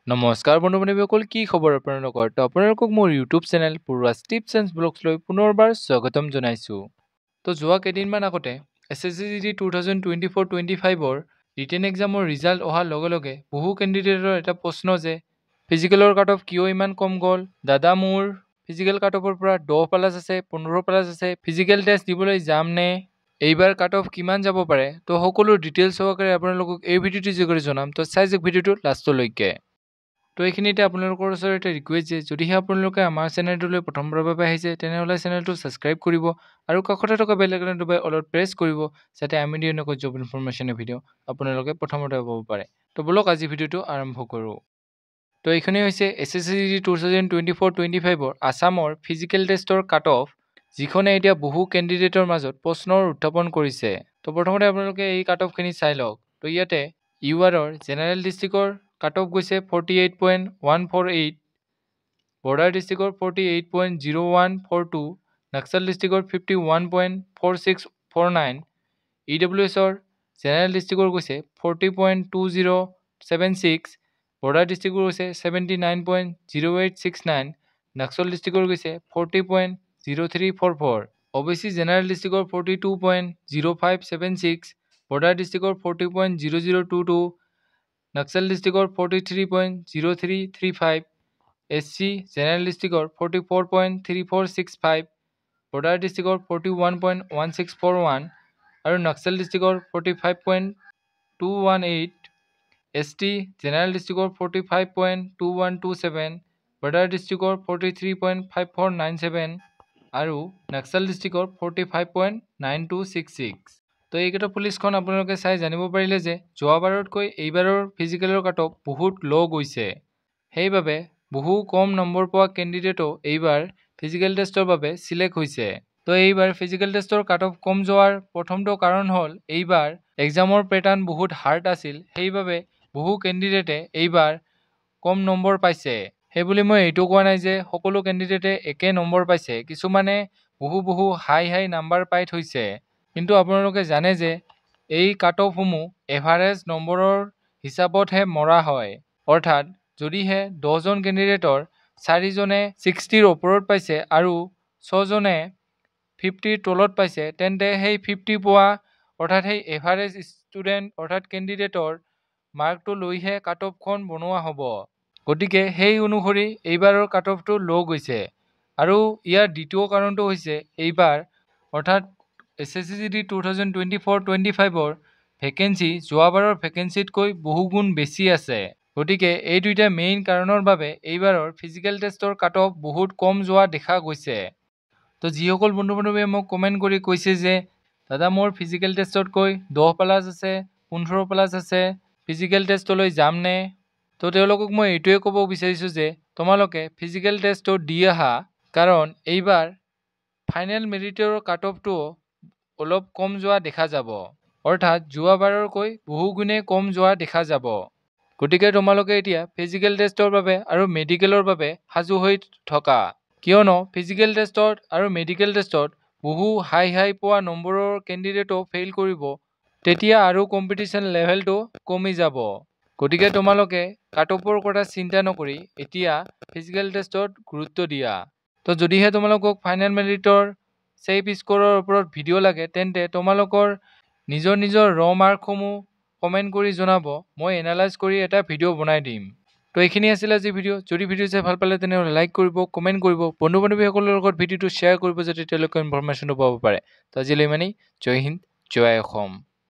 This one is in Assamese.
নমস্কাৰ বন্ধু-বান্ধৱীসকল, কি খবৰ আপোনালোকৰ? তো আপোনালোকক মোৰ ইউটিউব চেনেল পূৰ্বাছ টিপছ এণ্ড ব্লগছলৈ পুনৰবাৰ স্বাগতম জনাইছোঁ। তো যোৱা কেইদিনমান আগতে SSC 2024-25ৰ ৰিটেন এক্সামৰ ৰিজাল্ট অহাৰ লগে লগে বহু কেণ্ডিডেটৰ এটা প্ৰশ্ন যে ফিজিকেলৰ কাট অফ কিয় ইমান কম গ'ল? দাদা, মোৰ ফিজিকেল কাট অফৰ পৰা 10+ আছে, 15+ আছে, ফিজিকেল টেষ্ট দিবলৈ যাম নে? এইবাৰ কাট অফ কিমান যাব পাৰে? তো সকলো ডিটেইলছ সহকাৰে আপোনালোকক এই ভিডিঅ'টো যোগেৰে জনাম। তো চাই যাওক ভিডিঅ'টো লাষ্টলৈকে। তো এইখিনিতে আপোনালোকৰ ওচৰত এটা ৰিকুৱেষ্ট যে যদিহে আপোনালোকে আমাৰ চেনেলটোলৈ প্ৰথমবাৰৰ বাবে আহিছে তেনেহ'লে চেনেলটো ছাবস্ক্ৰাইব কৰিব আৰু কাষতে থকা বেল আইকনটো দবাই অলপ প্ৰেছ কৰিব যাতে আমি দিয়া এনেকুৱা জব ইনফৰমেশ্যনৰ ভিডিঅ' আপোনালোকে প্ৰথমতে পাব পাৰে। তো বলক আজি ভিডিঅ'টো আৰম্ভ কৰোঁ। তো এইখনেই হৈছে SSC 2024-25ৰ আছামৰ ফিজিকেল টেষ্টৰ কাট অফ, যিখনে এতিয়া বহু কেণ্ডিডেটৰ মাজত প্ৰশ্নৰ উত্থাপন কৰিছে। তো প্ৰথমতে আপোনালোকে এই কাট অফখিনি চাই লওক। তো ইয়াতে ইউআৰৰ জেনেৰেল ডিষ্ট্ৰিক্টৰ কাট অফ গৈছে 48.148, বৰ্ডাৰ ডিষ্ট্ৰিক্টৰ 48.0142, নক্সাল ডিষ্ট্ৰিক্টৰ 51.4649, EWSৰ জেনেৰেল ডিষ্ট্ৰিক্টৰ গৈছে 40.2076, বৰ্ডাৰ ডিষ্ট্ৰিক্টৰ গৈছে 79.0869, নক্সাল ডিষ্ট্ৰিক্টৰ গৈছে 40.0344, OBC জেনেৰেল ডিষ্ট্ৰিক্টৰ 42.0576, বৰ্ডাৰ ডিষ্ট্ৰিক্টৰ 40.0022, নক্সাল ডিষ্ট্ৰিক্টৰ 43.0335, SC জেনেৰেল ডিষ্ট্ৰিক্টৰ 44.3465, বৰ্ডাৰ ডিষ্ট্ৰিক্টৰ 41.1641 আৰু নক্সাল ডিষ্ট্ৰিক্টৰ 45.218, ST জেনেৰেল ডিষ্ট্ৰিক্টৰ 45.2127, বৰ্ডাৰ ডিষ্ট্ৰিক্টৰ 43.5497 আৰু নক্সাল ডিষ্ট্ৰিক্টৰ 45.9266। তো এইকেইটা পুলিচখন আপোনালোকে চাই জানিব পাৰিলে যে যোৱাবাৰতকৈ এইবাৰৰ ফিজিকেলৰ কাট অফ বহুত ল' গৈছে। সেইবাবে বহু কম নম্বৰ পোৱা কেণ্ডিডেটো এইবাৰ ফিজিকেল টেষ্টৰ বাবে চিলেক্ট হৈছে। তো এইবাৰ ফিজিকেল টেষ্টৰ কাট অফ কম যোৱাৰ প্ৰথমটো কাৰণ হ'ল এইবাৰ এক্সামৰ পেটাৰ্ণ বহুত হাৰ্ড আছিল, সেইবাবে বহু কেণ্ডিডেটে এইবাৰ কম নম্বৰ পাইছে। সেইবুলি মই এইটো কোৱা নাই যে সকলো কেণ্ডিডেটে একে নম্বৰ পাইছে, কিছুমানে বহু হাই নাম্বাৰ পাই থৈছে। কিন্তু আপোনালোকে জানে যে এই কাট অফসমূহ এভাৰেজ নম্বৰৰ হিচাপতহে মৰা হয়। অৰ্থাৎ যদিহে 10জন কেণ্ডিডেটৰ 4জনে 60ৰ ওপৰত পাইছে আৰু 6জনে 50ৰ তলত পাইছে, তেন্তে সেই 50 পোৱা অৰ্থাৎ সেই এভাৰেজ ষ্টুডেণ্ট অৰ্থাৎ কেণ্ডিডেটৰ মাৰ্কটো লৈহে কাট অফখন বনোৱা হ'ব। গতিকে সেই অনুসৰি এইবাৰৰ কাট অফটো ল' গৈছে। আৰু ইয়াৰ দ্বিতীয় কাৰণটো হৈছে এইবাৰ অৰ্থাৎ SSC 2024-25ৰ ভেকেঞ্চি যোৱাবাৰৰ ভেকেঞ্চিতকৈ বহু গুণ বেছি আছে। গতিকে এই দুইটা মেইন কাৰণৰ বাবে এইবাৰৰ ফিজিকেল টেষ্টৰ কাট অফ বহুত কম যোৱা দেখা গৈছে। তো যিসকল বন্ধু-বান্ধৱীয়ে মোক কমেণ্ট কৰি কৈছে যে দাদা, মোৰ ফিজিকেল টেষ্টতকৈ 10+ আছে, 15+ আছে, ফিজিকেল টেষ্টলৈ যাম নে? তো তেওঁলোকক মই এইটোৱে ক'ব বিচাৰিছোঁ যে তোমালোকে ফিজিকেল টেষ্টটো দি আহা, কাৰণ এইবাৰ ফাইনেল মেৰিটৰ কাট অফটো অলপ কম যোৱা দেখা যাব। অৰ্থাৎ যোৱাবাৰতকৈ বহু গুণে কম যোৱা দেখা যাব। গতিকে তোমালোকে এতিয়া ফিজিকেল টেষ্টৰ বাবে আৰু মেডিকেলৰ বাবে সাজু হৈ থকা, কিয়নো ফিজিকেল টেষ্টত আৰু মেডিকেল টেষ্টত বহু হাই পোৱা নম্বৰৰ কেণ্ডিডেটো ফেইল কৰিব, তেতিয়া আৰু কম্পিটিশ্যন লেভেলটো কমি যাব। গতিকে তোমালোকে কাট অফৰ কথা চিন্তা নকৰি এতিয়া ফিজিকেল টেষ্টত গুৰুত্ব দিয়া। তো যদিহে তোমালোকক ফাইনেল মেৰিটৰ চেফ স্ক'ৰৰ ওপৰত ভিডিঅ' লাগে, তেন্তে তোমালোকৰ নিজৰ ৰ মাৰ্কসমূহ কমেণ্ট কৰি জনাব, মই এনালাইজ কৰি এটা ভিডিঅ' বনাই দিম। তো এইখিনি আছিল আজি ভিডিঅ'। যদি ভিডিঅ' চাই ভাল পালে তেনেহ'লে লাইক কৰিব, কমেণ্ট কৰিব, বন্ধু-বান্ধৱীসকলৰ লগত ভিডিঅ'টো শ্বেয়াৰ কৰিব যাতে তেওঁলোকে ইনফৰমেশ্যনটো পাব পাৰে। তো আজিলৈ ইমানেই। জয় হিন্দ, জয় অসম।